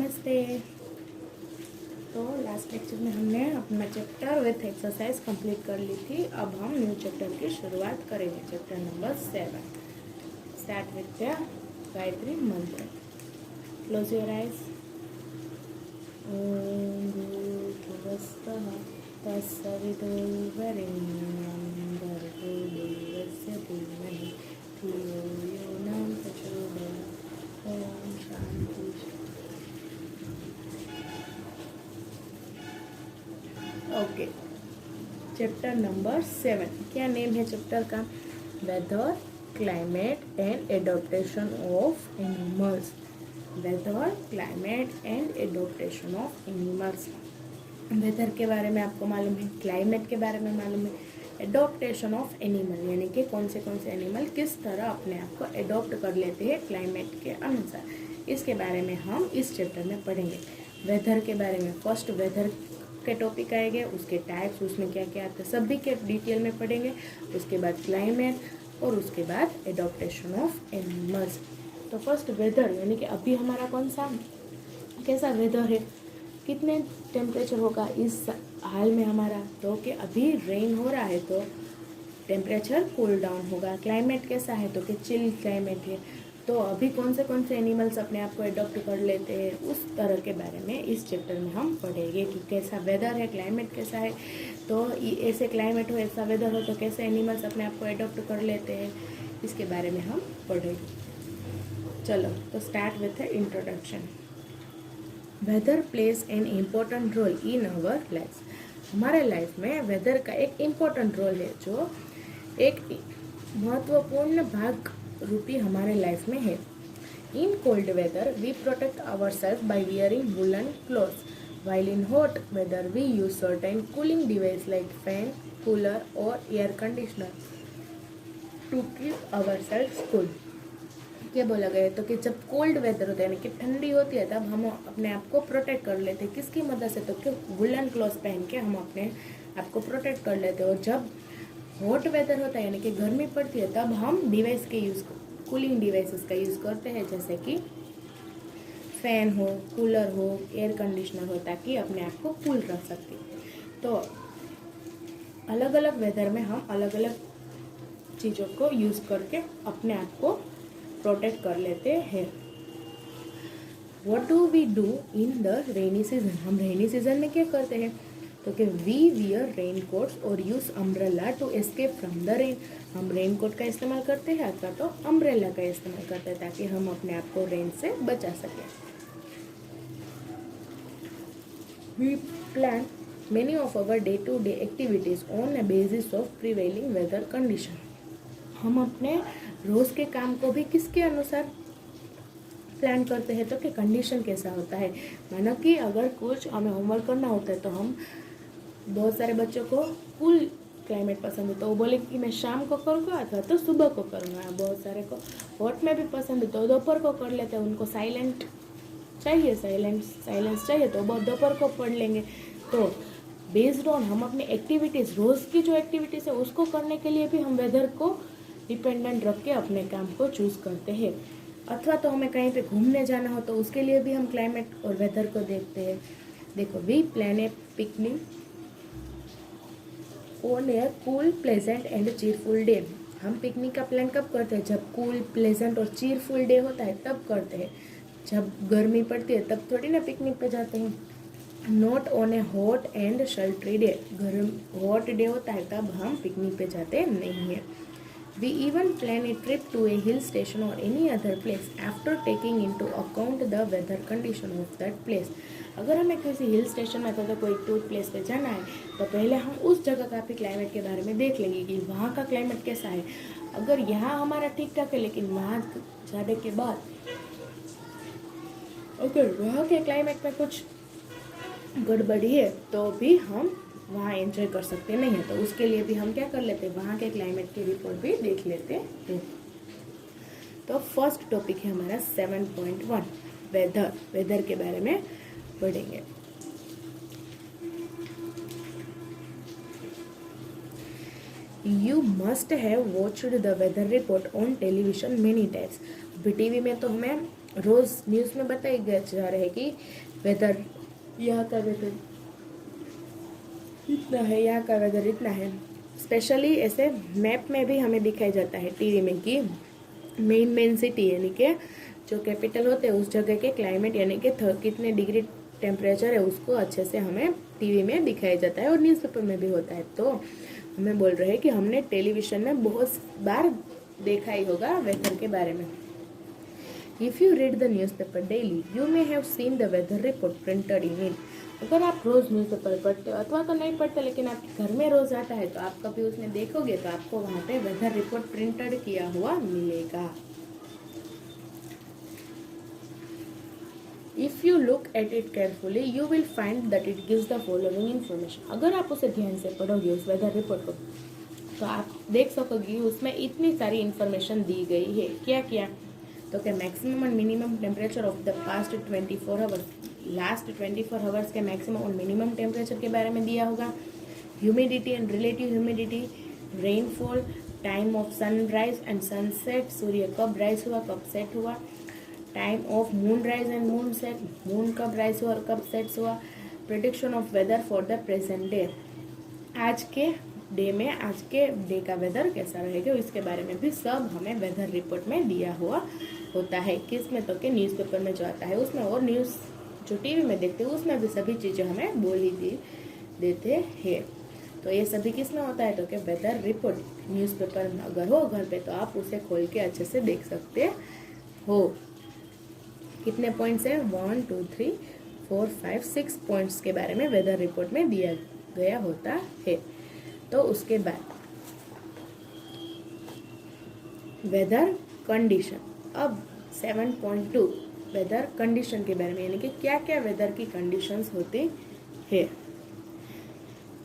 नमस्ते। तो last lecture में हमने अपना चैप्टर विथ एक्सरसाइज कंप्लीट कर ली थी। अब हम न्यू चैप्टर की शुरुआत करेंगे, chapter number 7। Start with the Gayatri Mantra. Close your eyes. ओम भूर्भुवस्सुः तत्सवितुर्वरेण्यं भर्गो देवस्य धीमहि धियो यो न प्रचोदयात्। ओम शांति। Okay, chapter number 7। क्या नेम है चैप्टर का? Weather, climate and adaptation of animals. Weather, climate and adaptation of animals. Weather के बारे में आपको मालूम है, क्लाइमेट के बारे में मालूम है, एडोप्टेशन ऑफ एनिमल यानी कि कौन से एनिमल किस तरह अपने आप को एडोप्ट कर लेते हैं क्लाइमेट के अनुसार, इसके बारे में हम इस चैप्टर में पढ़ेंगे। वेदर के बारे में फर्स्ट वेदर के टॉपिक आएंगे, उसके टाइप्स, उसमें क्या क्या आता है सभी के डिटेल में पढ़ेंगे। उसके बाद क्लाइमेट और उसके बाद एडोप्टेशन ऑफ एनिमल्स। तो फर्स्ट वेदर यानी कि अभी हमारा कौन सा कैसा वेदर है, कितने टेम्परेचर होगा इस हाल में हमारा, तो कि अभी रेन हो रहा है तो टेम्परेचर कूल डाउन होगा। क्लाइमेट कैसा है तो कि चिल क्लाइमेट है। तो अभी कौन से एनिमल्स अपने आप को एडॉप्ट कर लेते हैं, उस तरह के बारे में इस चैप्टर में हम पढ़ेंगे कि कैसा वेदर है, क्लाइमेट कैसा है, तो ऐसे क्लाइमेट हो, ऐसा वेदर हो तो कैसे एनिमल्स अपने आप को एडॉप्ट कर लेते हैं, इसके बारे में हम पढ़ेंगे। चलो तो start with introduction. Weather plays an important role in our life. हमारे लाइफ में वेदर का एक इम्पोर्टेंट रोल है, जो एक महत्वपूर्ण भाग रूपी हमारे लाइफ में है। In cold weather we protect our self by wearing woollen clothes, while in hot weather we use certain cooling device like fan, cooler or air conditioner to keep ourselves cool। क्या बोला गया है तो कि जब cold weather होता है यानी कि ठंडी होती है तब हम अपने आप को प्रोटेक्ट कर लेते हैं। किसकी मदद से? तो कि वुलन क्लॉथ पहन के हम अपने आप को प्रोटेक्ट कर लेते हैं। और जब हॉट वेदर होता है यानी कि गर्मी पड़ती है तब हम डिवाइस के कूलिंग डिवाइसेस का यूज़ करते हैं, जैसे कि फैन हो, कूलर हो, एयर कंडीशनर हो, ताकि अपने आप को कूल रख सकते। तो अलग अलग वेदर में हम अलग अलग चीज़ों को यूज़ करके अपने आप को प्रोटेक्ट कर लेते हैं। What do we do in the rainy season? हम रेनी सीजन में क्या करते हैं तो कि वी वियर रेन कोट्स और use umbrella to escape from the rain. हम रेन कोट का इस्तेमाल करते हैं अथवा तो अम्ब्रेला का इस्तेमाल करते हैं ताकि हम अपने आप को रेन से बचा सकें। We plan many of our day to day activities on a basis of prevailing weather condition. हम अपने रोज के काम को भी किसके अनुसार प्लान करते हैं तो कि कंडीशन कैसा होता है। मानो कि अगर कुछ हमें होमवर्क करना होता है तो हम बहुत सारे बच्चों को कूल क्लाइमेट पसंद है तो वो बोले कि मैं शाम को करूँगा अथवा तो सुबह को करूँगा। बहुत सारे को हॉट में भी पसंद है तो दोपहर को कर लेते हैं। उनको साइलेंस चाहिए तो वो दोपहर को पढ़ लेंगे। तो बेस्ड ऑन हम अपनी एक्टिविटीज़, रोज़ की जो एक्टिविटीज़ है उसको करने के लिए भी हम वेदर को डिपेंडेंट रख के अपने काम को चूज़ करते हैं। अथवा तो हमें कहीं पे घूमने जाना हो तो उसके लिए भी हम क्लाइमेट और वेदर को देखते हैं। देखो, we plan a picnic on a cool, pleasant and cheerful day. हम पिकनिक का प्लान कब करते हैं? जब कूल, प्लेजेंट और चीयरफुल डे होता है तब करते हैं। जब गर्मी पड़ती है तब थोड़ी ना पिकनिक पे जाते हैं। Not on a hot and sultry day. Hot day होता है तब हम पिकनिक पे जाते नहीं हैं। We even plan a trip to a hill station or any other place after taking into account the weather condition of that place। अगर हमें किसी हिल स्टेशन में तो कोई टूर प्लेस पे जाना है तो पहले हम उस जगह का भी क्लाइमेट के बारे में देख लेंगे कि वहाँ का क्लाइमेट कैसा है। अगर यहाँ हमारा ठीक ठाक है लेकिन वहाँ जाने के बाद अगर वहाँ के क्लाइमेट में कुछ गड़बड़ी है तो भी हम वहाँ एंजॉय कर सकते नहीं हैं। तो उसके लिए भी हम क्या कर लेते हैं, वहाँ के क्लाइमेट की रिपोर्ट भी देख लेते हैं। तो फर्स्ट टॉपिक है हमारा 7.1 वेदर। वेदर के बारे में पढ़ेंगे। You must have watched the weather report on television many times. TV में तो हमें रोज न्यूज में बताई गया जा रहा है कि वेदर, यहाँ का वेदर इतना है, यहाँ का वेदर इतना है। स्पेशली ऐसे मैप में भी हमें दिखाई जाता है टीवी में कि मेन सिटी यानी कि जो कैपिटल होते हैं उस जगह के क्लाइमेट यानी कि कितने डिग्री टेम्परेचर है उसको अच्छे से हमें टीवी में दिखाया जाता है और न्यूज़पेपर में भी होता है। तो हमें बोल रहे हैं कि हमने टेलीविजन में बहुत बार देखा ही होगा वेदर के बारे में। If you read the newspaper daily you may have seen the weather report printed in it. अगर आप रोज न्यूज़पेपर पढ़ते हो अथवा तो नहीं पढ़ते लेकिन आपके घर में रोज आता है तो आप कभी उसमें देखोगे तो आपको वहाँ पे वेदर रिपोर्ट प्रिंटेड किया हुआ मिलेगा। If you look at it carefully, you will find that it gives the following information. अगर आप उसे ध्यान से पढ़ोगे उस वेदर रिपोर्ट को तो आप देख सकोगे उसमें इतनी सारी इंफॉर्मेशन दी गई है। क्या क्या? तो क्या maximum and minimum temperature of the past 24 hours, last 24 hours के मैक्सिमम और मिनिमम टेम्परेचर के बारे में दिया होगा। Humidity and relative humidity, rainfall, time of sunrise and sunset, सूर्य कब राइज हुआ कब सेट हुआ, time of moon rise and moon set, moon कब राइज हुआ और कब सेट हुआ, prediction of weather for the present day, आज के डे में आज के डे का वेदर कैसा रहेगा इसके बारे में भी सब हमें वेदर रिपोर्ट में दिया हुआ होता है। किस में? तो के न्यूज़पेपर में जो आता है उसमें, और न्यूज़ जो टीवी में देखते हैं उसमें भी सभी चीज़ें हमें बोल ही देते हैं। तो ये सभी किस में होता है? तो के वेदर रिपोर्ट न्यूज़पेपर में अगर हो घर पे तो आप उसे खोल के अच्छे से देख सकते हो। कितने पॉइंट्स है? 1 2 3 4 5 6 पॉइंट्स के बारे में वेदर रिपोर्ट में दिया गया होता है। तो उसके बाद वेदर कंडीशन, अब 7.2 वेदर कंडीशन के बारे में, यानी कि क्या क्या वेदर की कंडीशंस होती है।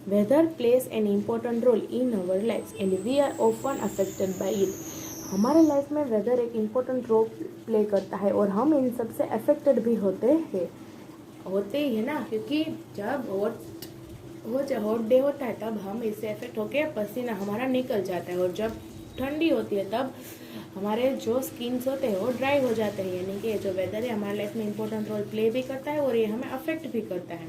Weather plays an important role in our life and we are often affected by it. हमारे लाइफ में वेदर एक इम्पोर्टेंट रोल प्ले करता है और हम इन सब से अफेक्टेड भी होते ही है ना, क्योंकि जब हॉट डे होता है तब हम इससे अफेक्ट होके पसीना हमारा निकल जाता है और जब ठंडी होती है तब हमारे जो स्किन्स होते हैं वो ड्राई हो जाते हैं। यानी कि जो वेदर है हमारे लाइफ में इम्पोर्टेंट रोल प्ले भी करता है और ये हमें अफेक्ट भी करता है।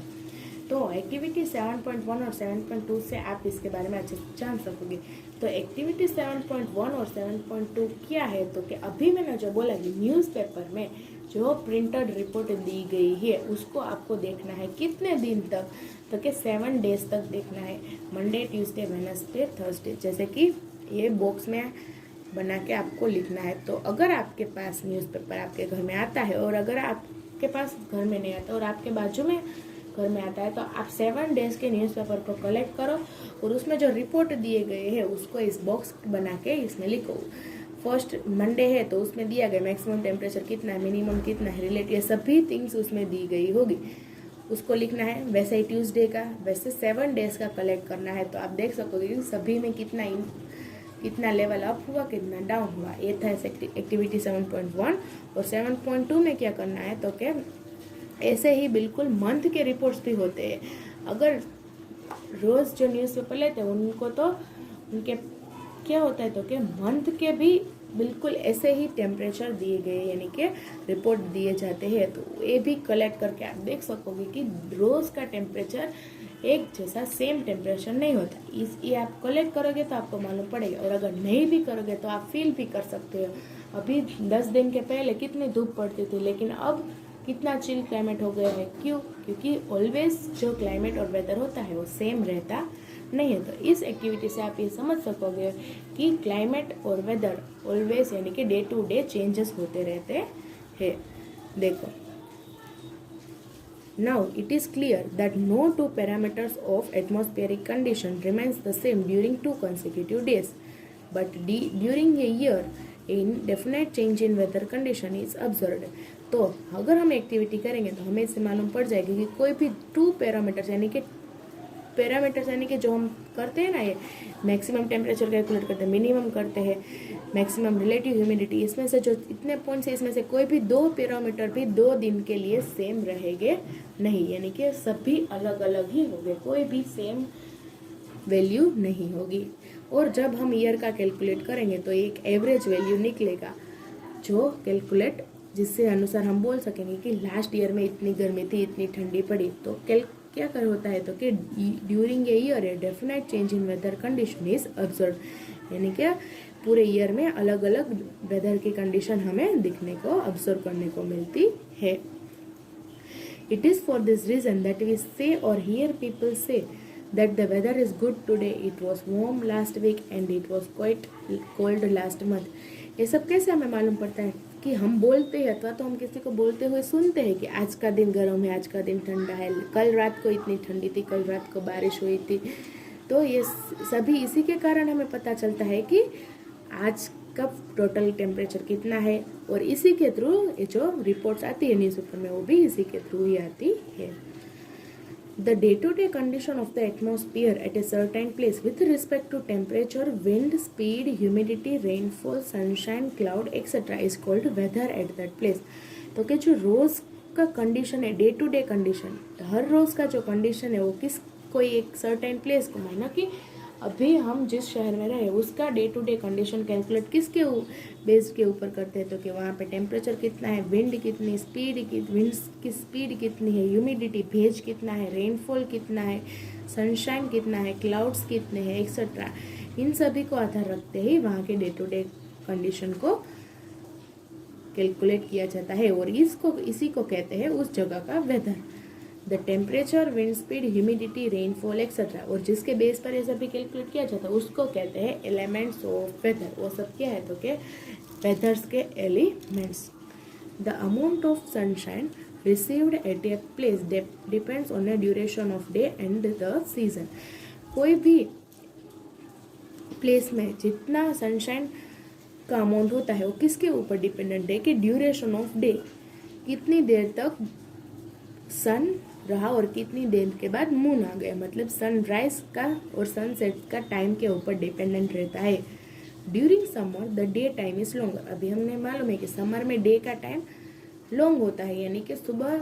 तो एक्टिविटी 7.1 और 7.2 से आप इसके बारे में अच्छे से जान सकोगे। तो एक्टिविटी 7.1 और 7.2 क्या है? तो कि अभी मैंने जो बोला कि न्यूज़पेपर में जो प्रिंटेड रिपोर्ट दी गई है उसको आपको देखना है कितने दिन तक? तो कि 7 डेज तक देखना है, मंडे ट्यूसडे वेडनेसडे थर्सडे, जैसे कि ये बॉक्स में बना के आपको लिखना है। तो अगर आपके पास न्यूज़पेपर आपके घर में आता है और अगर आपके पास घर में नहीं आता और आपके बाजू में घर में आता है तो आप 7 डेज के न्यूज़पेपर को कलेक्ट करो और उसमें जो रिपोर्ट दिए गए हैं उसको इस बॉक्स बना के इसमें लिखो। फर्स्ट मंडे है तो उसमें दिया गया मैक्सिमम टेम्परेचर कितना है, मिनिमम कितना है, रिलेटिव, सभी थिंग्स उसमें दी गई होगी, उसको लिखना है। वैसे ही ट्यूसडे का, वैसे 7 डेज का कलेक्ट करना है। तो आप देख सकोगे कि सभी में कितना लेवल अप हुआ कितना डाउन हुआ। ये था एक्टिविटी 7.1 और 7.2 में क्या करना है? तो क्या ऐसे ही बिल्कुल मंथ के रिपोर्ट्स भी होते हैं। अगर रोज जो न्यूज़पेपर लेते हैं उनको तो उनके क्या होता है? तो क्या मंथ के भी बिल्कुल ऐसे ही टेम्परेचर दिए गए यानी कि रिपोर्ट दिए जाते हैं। तो ये भी कलेक्ट करके आप देख सकोगे कि रोज का टेम्परेचर एक जैसा सेम टेम्परेचर नहीं होता। ये आप कलेक्ट करोगे तो आपको मालूम पड़ेगा और अगर नहीं भी करोगे तो आप फील भी कर सकते हो। अभी 10 दिन के पहले कितनी धूप पड़ती थी लेकिन अब कितना चिल क्लाइमेट हो गया है। क्यों? क्योंकि ऑलवेज जो क्लाइमेट और वेदर होता है वो सेम रहता नहीं है। तो इस एक्टिविटी से आप ये समझ सकोगे कि क्लाइमेट और वेदर ऑलवेज यानी कि डे टू डे चेंजेस होते रहते हैं। देखो, now it is clear that no two parameters of atmospheric condition remains the same during 2 consecutive days, but during a year indefinite change in weather condition is observed। तो अगर हम activity करेंगे तो हमें इससे मालूम पड़ जाएगा कि कोई भी 2 पैरामीटर्स यानी कि जो हम करते हैं ना, ये मैक्सिमम टेम्परेचर कैलकुलेट करते हैं, मिनिमम करते हैं, मैक्सिमम रिलेटिव ह्यूमिडिटी, इसमें से जो इतने पॉइंट्स है इसमें से कोई भी 2 पैरामीटर भी 2 दिन के लिए सेम रहेंगे नहीं, यानी कि सभी अलग अलग ही होंगे, कोई भी सेम वैल्यू नहीं होगी। और जब हम ईयर का कैलकुलेट करेंगे तो एक एवरेज वैल्यू निकलेगा जो कैलकुलेट जिससे अनुसार हम बोल सकेंगे कि लास्ट ईयर में इतनी गर्मी थी, इतनी ठंडी पड़ी। तो क्या कर होता है तो कि during a year a definite change in weather condition is observe, यानी कि पूरे ईयर में अलग अलग वेदर की कंडीशन हमें दिखने को ऑब्जर्व करने को मिलती है। It is for this reason that we say or hear people say that the weather is good today, it was warm last week and it was quite cold last month। ये सब कैसे हमें मालूम पड़ता है कि हम बोलते हैं अथवा तो हम किसी को बोलते हुए सुनते हैं कि आज का दिन गर्म है, आज का दिन ठंडा है, कल रात को इतनी ठंडी थी, कल रात को बारिश हुई थी। तो ये सभी इसी के कारण हमें पता चलता है कि आज कब टोटल टेम्परेचर कितना है, और इसी के थ्रू ये जो रिपोर्ट्स आती है न्यूज़पेपर में वो भी इसी के थ्रू ही आती है। The day to day condition of the atmosphere at a certain place with respect to temperature, wind speed, humidity, rainfall, sunshine, cloud etcetera is called weather at that place. तो कि जो रोज का कंडीशन है, day to day condition, हर रोज का जो कंडीशन है वो किस कोई एक सर्टेन प्लेस को, माना कि अभी हम जिस शहर में रहे उसका day to day condition calculate किसके बेस के ऊपर करते हैं तो कि वहाँ पे टेम्परेचर कितना है, विंड की स्पीड कितनी है, ह्यूमिडिटी भेज कितना है, रेनफॉल कितना है, सनशाइन कितना है, क्लाउड्स कितने हैं एक्सेट्रा, इन सभी को आधार रखते ही वहाँ के डे टू डे कंडीशन को कैलकुलेट किया जाता है, और इसी को कहते हैं उस जगह का weather. The temperature, wind speed, humidity, rainfall etcetera, और जिसके बेस पर ये सभी कैलकुलेट किया जाता है उसको कहते हैं एलिमेंट्स ऑफ वेदर। वो सब क्या है तो क्या वेदर्स के elements. The amount of sunshine received at a place depends on the duration of day and the season. कोई भी प्लेस में जितना सनशाइन का अमाउंट होता है वो किसके ऊपर डिपेंडेंट है कि ड्यूरेशन ऑफ डे, कितनी देर तक सन रहा और कितनी देर के बाद मून आ गया, मतलब सनराइज का और सनसेट का टाइम के ऊपर डिपेंडेंट रहता है। During summer the day time is longer. अभी हमने मालूम है कि समर में डे का टाइम लॉन्ग होता है, यानी कि सुबह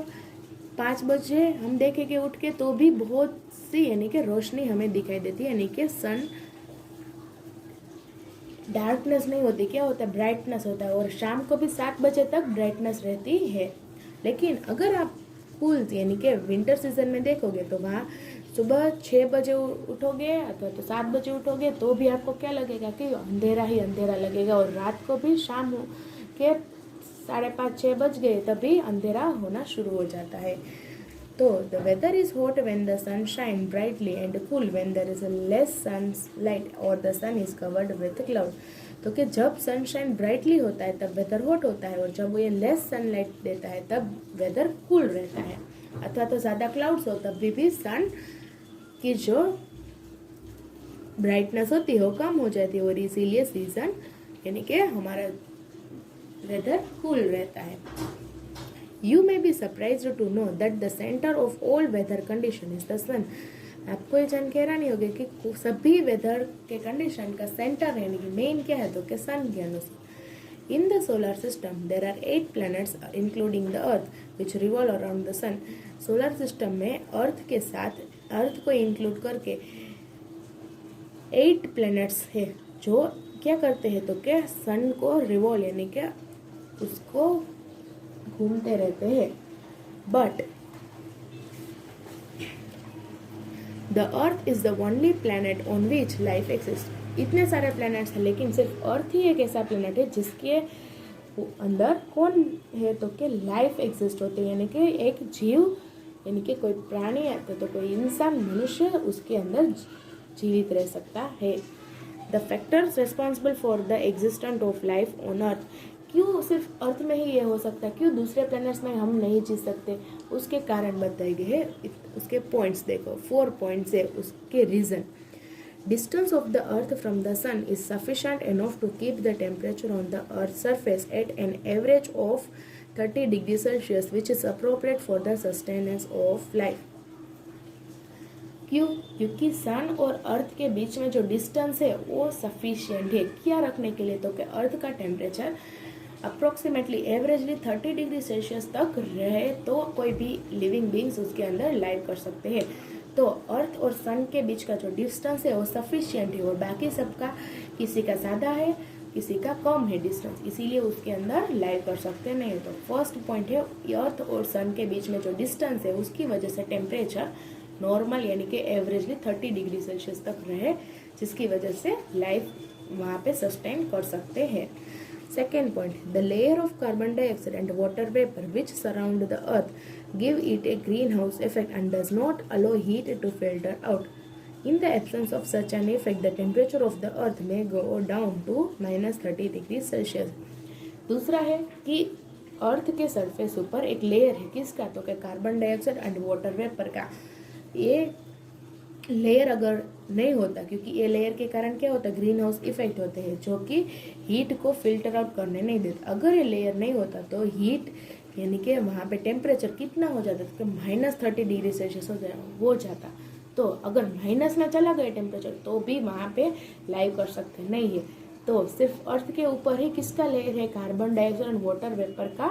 5 बजे हम देखेंगे उठ के तो भी बहुत सी यानी कि रोशनी हमें दिखाई देती है, यानी कि सन डार्कनेस नहीं होती, क्या होता है ब्राइटनेस होता है, और शाम को भी 7 बजे तक ब्राइटनेस रहती है। लेकिन अगर आप कूल यानी कि विंटर सीजन में देखोगे तो वहाँ सुबह 6 बजे उठोगे अथवा तो 7 बजे उठोगे तो भी आपको क्या लगेगा कि अंधेरा ही अंधेरा लगेगा, और रात को भी शाम के 5:30-6 बज गए तभी अंधेरा होना शुरू हो जाता है। तो the weather is hot when the sun shine brightly and cool when there is less sunlight और the sun is covered with cloud. तो कि जब सनशाइन ब्राइटली होता है तब वेदर हॉट होता है, और जब वो ये लेस सनलाइट देता है तब वेदर कूल रहता है, अथवा तो ज़्यादा क्लाउड्स हो तब भी सन की जो ब्राइटनेस होती है वो कम हो जाती है, और इसीलिए सीजन यानी कि हमारा वेदर कूल रहता है। You may be surprised to know that the centre of all weather condition is the sun. आपको ये जान के हैरानी होगी कि सभी वेदर के कंडीशन का सेंटर यानी कि मेन क्या है तो कि सन के अनुसार। In the solar system there are 8 planets including the earth which revolve around the sun. Solar system में अर्थ के साथ अर्थ को इंक्लूड करके 8 प्लैनेट्स है जो क्या करते हैं तो क्या सन को रिवॉल्व यानी क्या उसको घूमते रहते हैं। But the earth is the only planet on which life exist. इतने सारे प्लैनेट्स हैं लेकिन सिर्फ अर्थ ही एक ऐसा प्लैनेट है जिसके अंदर कौन है तो कि लाइफ एग्जिस्ट होती है, यानी कि एक जीव यानी कि कोई प्राणी है तो कोई इंसान मनुष्य उसके अंदर जीवित रह सकता है। The factors responsible for the existence of life on earth. क्यों सिर्फ अर्थ में ही ये हो सकता है, क्यों दूसरे प्लैनेट्स में हम नहीं जी सकते, उसके कारण बताए गए हैं। उसके पॉइंट्स देखो 4 पॉइंट्स है उसके reason. Distance of the earth from the sun is sufficient enough to keep the temperature on the earth surface at an average of 30 degree Celsius which is appropriate for the sustenance of life. क्यों? क्योंकि सन और अर्थ के बीच में जो distance है वो sufficient है क्या रखने के लिए तो कि अर्थ का temperature approximately averagely 30 degree Celsius तक रहे तो कोई भी लिविंग बींग्स उसके अंदर लाइव कर सकते हैं। तो अर्थ और सन के बीच का जो डिस्टेंस है वो सफिशिएंट है, और बाकी सबका किसी का ज़्यादा है किसी का कम है डिस्टेंस, इसीलिए उसके अंदर लाइव कर सकते नहीं। तो फर्स्ट पॉइंट है अर्थ और सन के बीच में जो डिस्टेंस है उसकी वजह से टेम्परेचर नॉर्मल यानी कि एवरेजली 30 डिग्री सेल्सियस तक रहे, जिसकी वजह से लाइफ वहाँ पे सस्टेन कर सकते हैं। Second point, the layer of carbon dioxide and water vapour which surround the earth give it a green house effect and does not allow heat to filter out. In the absence of such an effect, the temperature of the earth may go down to -30 degree Celsius. दूसरा है कि अर्थ के surface ऊपर एक layer है, किसका, तो क्या carbon dioxide and water vapour का। ये लेयर अगर नहीं होता, क्योंकि ये लेयर के कारण क्या होता है, ग्रीन हाउस इफेक्ट होते हैं जो कि हीट को फिल्टर आउट करने नहीं देते। अगर ये लेयर नहीं होता तो हीट यानी कि वहाँ पे टेम्परेचर कितना हो जाता, तो -30 डिग्री सेल्सियस हो जाता। तो अगर माइनस में चला गया टेम्परेचर तो भी वहाँ पे लाइव कर सकते नहीं है। तो सिर्फ अर्थ के ऊपर ही किसका लेयर है, carbon dioxide and water vapour का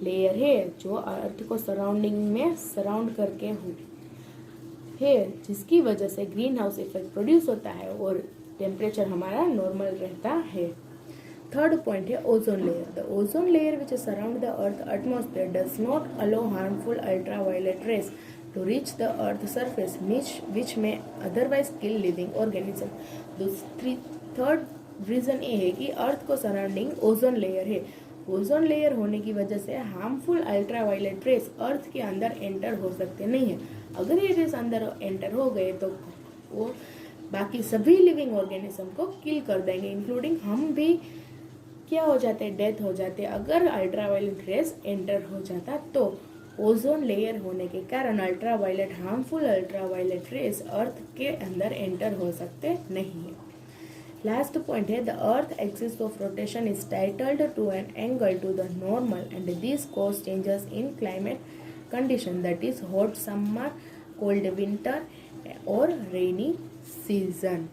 लेयर है जो अर्थ को सराउंडिंग में सराउंड करके है, जिसकी वजह से ग्रीन हाउस इफेक्ट प्रोड्यूस होता है और टेम्परेचर हमारा नॉर्मल रहता है। थर्ड पॉइंट है ozone layer. The ozone layer which surround the earth atmosphere does not allow harmful ultraviolet rays to reach the earth surface which may otherwise kill living organism। दूसरी third reason ये है कि अर्थ को surrounding ozone layer है। Ozone layer होने की वजह से हार्मफुल अल्ट्रावायलेट रेस अर्थ के अंदर एंटर हो सकते नहीं है। अगर ये रेस अंदर एंटर हो गए तो वो बाकी सभी लिविंग ऑर्गेनिज्म को किल कर देंगे, इंक्लूडिंग हम भी क्या हो जाते हैं, डेथ हो जाते हैं अगर अल्ट्रावायलेट रेस एंटर हो जाता। तो ओजोन लेयर होने के कारण ultraviolet harmful ultraviolet rays earth के अंदर एंटर हो सकते नहीं है। लास्ट पॉइंट है the earth axis of rotation is tilted to an angle to the normal and this cause changes in climate condition, that is hot summer, cold winter और rainy season.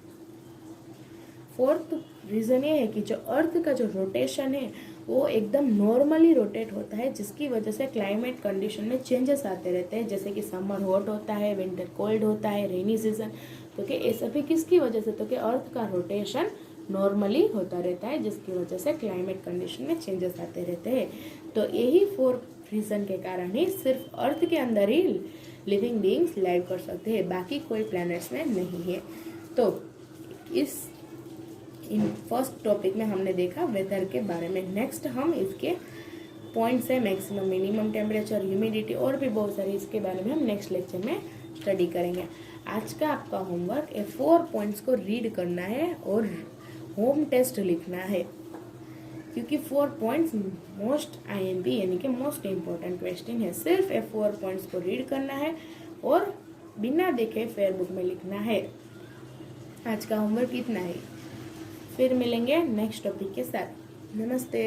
Fourth reason ये है कि जो अर्थ का जो rotation है वो एकदम नॉर्मली रोटेट होता है, जिसकी वजह से क्लाइमेट कंडीशन में चेंजेस आते रहते हैं, जैसे कि समर हॉट होता है, विंटर कोल्ड होता है, रेनी सीजन। तो कि ये सभी किसकी वजह से, तो कि अर्थ का रोटेशन नॉर्मली होता रहता है, जिसकी वजह से क्लाइमेट कंडीशन में चेंजेस आते रहते हैं। तो यही 4 रीजन के कारण ही सिर्फ अर्थ के अंदर ही लिविंग बीइंग्स लाइव कर सकते हैं, बाकी कोई प्लैनेट्स में नहीं है। तो इस फर्स्ट टॉपिक में हमने देखा वेदर के बारे में। नेक्स्ट हम इसके पॉइंट्स है मैक्सिमम, मिनिमम टेम्परेचर, ह्यूमिडिटी और भी बहुत सारे इसके बारे में हम नेक्स्ट लेक्चर में स्टडी करेंगे। आज का आपका होमवर्क ये 4 पॉइंट्स को रीड करना है और होम टेस्ट लिखना है, क्योंकि 4 पॉइंट्स मोस्ट IMP यानी कि मोस्ट इम्पोर्टेंट क्वेश्चन है। सिर्फ ये 4 पॉइंट्स को रीड करना है और बिना देखे फेयर बुक में लिखना है। आज का होमवर्क इतना ही, फिर मिलेंगे नेक्स्ट टॉपिक के साथ। नमस्ते।